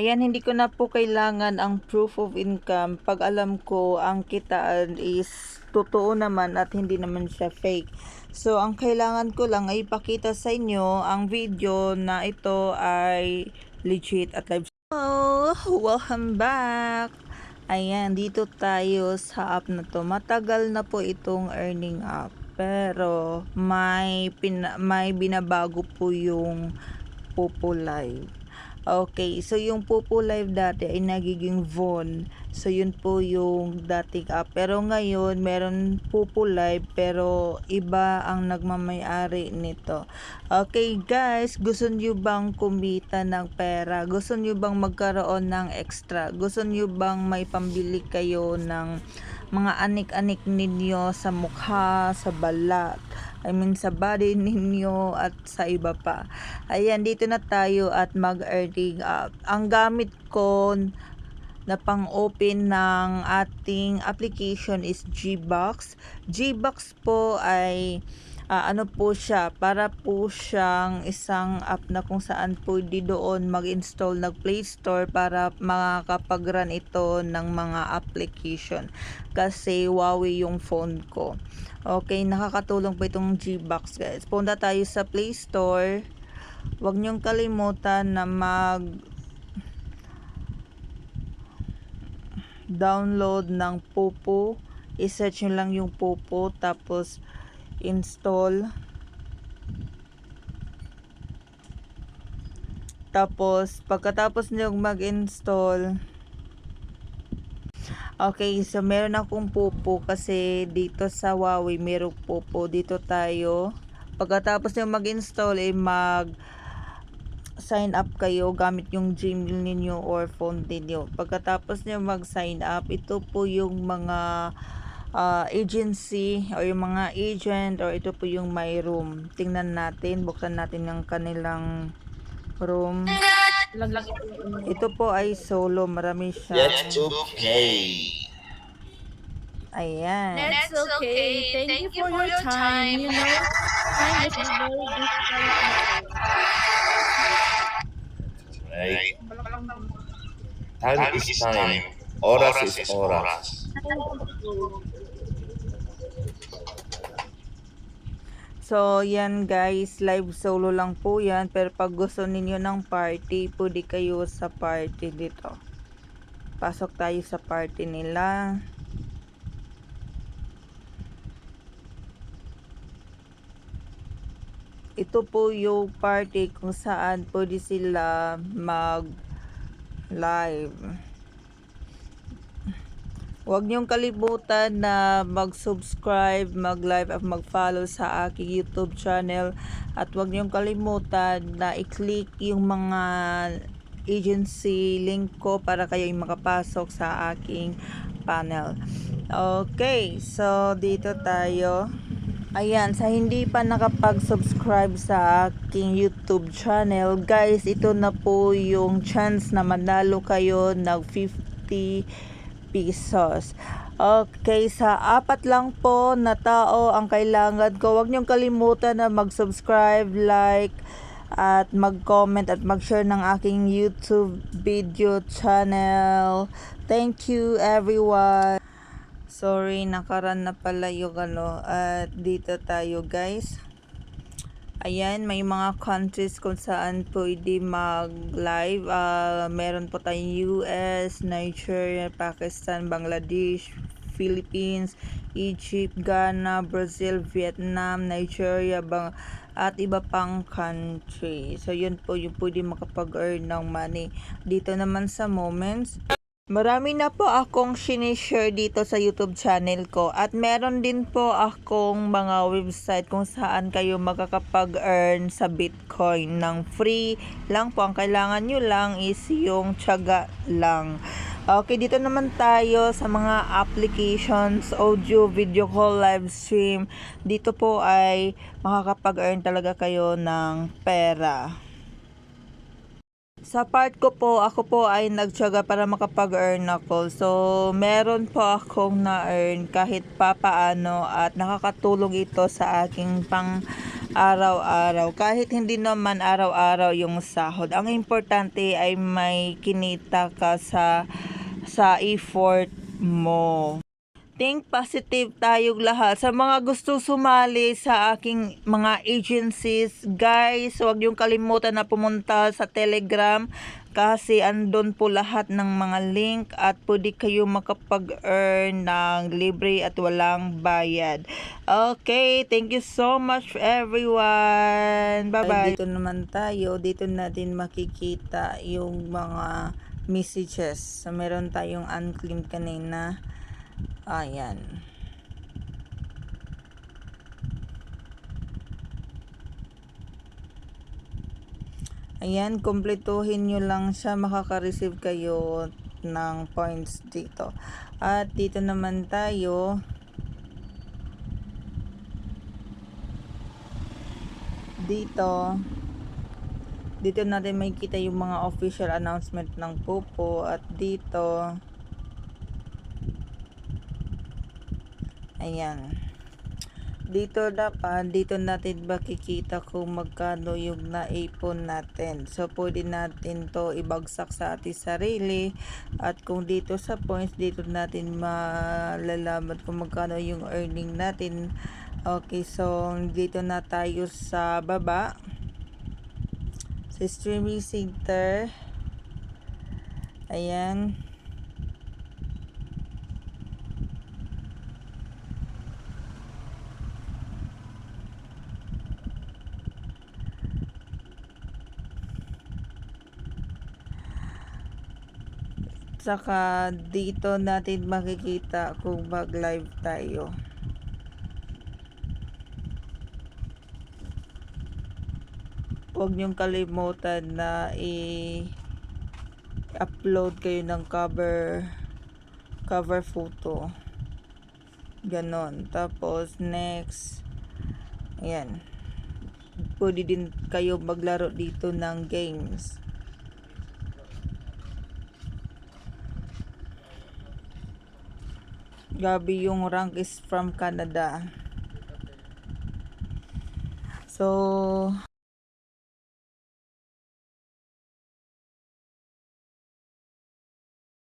Ayan, hindi ko na po kailangan ang proof of income pag alam ko ang kitaan is totoo naman at hindi naman siya fake. So, ang kailangan ko lang ay ipakita sa inyo ang video na ito ay legit at live. Oh, welcome back! Ayan, dito tayo sa app na to. Matagal na po itong earning app. Pero may binabago po yung Popo Live. Okay, so yung Popo Live dati ay nagiging Von. So yun po yung dating app. Pero ngayon, meron Popo Live pero iba ang nagmamay-ari nito. Okay guys, gusto nyo bang kumita ng pera? Gusto nyo bang magkaroon ng extra? Gusto nyo bang may pambili kayo ng mga anik-anik ninyo sa mukha, sa balat? Sa body ninyo at sa iba pa. Ayan, dito na tayo at mag-earning up. Ang gamit ko na pang-open ng ating application is Gbox. Gbox po ay ano po siya, para po siyang isang app na kung saan pwede doon mag-install ng Play Store para makakapag-run ito ng mga application. Kasi Huawei yung phone ko. Okay, nakakatulong po itong Gbox guys. Punta tayo sa Play Store. Huwag niyong kalimutan na download ng Popo. I-search nyo lang yung Popo tapos install. Tapos pagkatapos nyo mag-install, okay, so meron akong Popo kasi dito sa Huawei merong Popo. Dito tayo. Pagkatapos nyo mag-install sign up kayo gamit yung Gmail ninyo or phone ninyo. Pagkatapos nyo mag-sign up, ito po yung mga agency or yung mga agent or ito po yung my room. Tingnan natin, buksan natin yung kanilang room. Ito po ay solo, marami siya. That's okay. Ayan. That's okay. Thank you for your time. You know, time is very difficult. Right? Time is time. Oras is oras. So, yan guys, live solo lang po yan. Pero pag gusto ninyo ng party, pwede kayo sa party dito. Pasok tayo sa party nila. Ito po yung party kung saan pwede sila mag-live. Huwag niyong kalimutan na mag-subscribe, mag-like at mag-follow sa aking YouTube channel. At huwag niyong kalimutan na i-click yung mga agency link ko para kayo makapasok sa aking panel. Okay, so dito tayo. Ayan, sa hindi pa nakapag-subscribe sa aking YouTube channel, guys, ito na po yung chance na manalo kayo ng 50 pesos. Okay, sa 4 lang po na tao ang kailangan ko. Huwag niyong kalimutan na mag-subscribe, like, at mag-comment at mag-share ng aking YouTube video channel. Thank you everyone. Sorry, nakaran na pala yung at dito tayo guys. Ayan, may mga countries kung saan pwede mag-live. Meron po tayong US, Nigeria, Pakistan, Bangladesh, Philippines, Egypt, Ghana, Brazil, Vietnam, Nigeria, at iba pang country. So, yun po yung pwede makapag-earn ng money. Dito naman sa Moments, marami na po akong sinishare dito sa YouTube channel ko at meron din po akong mga website kung saan kayo makakapag-earn sa Bitcoin ng free lang po. Ang kailangan nyo lang is yung tiyaga lang. Okay, dito naman tayo sa mga applications, audio, video call, live stream. Dito po ay makakapag-earn talaga kayo ng pera. Sa part ko po, ako po ay nagtiyaga para makapag-earn ako. So, meron po akong na-earn kahit papaano at nakakatulong ito sa aking araw-araw. Kahit hindi naman araw-araw yung sahod. Ang importante ay may kinita ka sa effort mo. Think positive tayong lahat. Sa mga gusto sumali sa aking mga agencies, guys, huwag niyong kalimutan na pumunta sa Telegram kasi andon po lahat ng mga link at pwede kayo makapag-earn ng libre at walang bayad. Okay, thank you so much everyone. Bye-bye. Dito naman tayo, dito natin makikita yung mga messages. So, meron tayong unclaimed kanina. Ayan. Ayan, kumpletuhin nyo lang siya, makaka-receive kayo ng points dito. At dito naman tayo. Dito natin makikita yung mga official announcement ng Popo. At dito, ayan. Dito natin makikita kung magkano yung naipon natin. So, pwede natin to ibagsak sa ating sarili. At kung dito sa points, dito natin malalaman kung magkano yung earning natin. Okay, so dito na tayo sa baba. Sa streaming center. Ayan. Saka dito natin makikita kung mag-live tayo. Huwag niyong kalimutan na i-upload kayo ng cover photo. Ganon. Tapos next, ayan. Pwede din kayo maglaro dito ng games. Gabi yung rank is from Canada. So,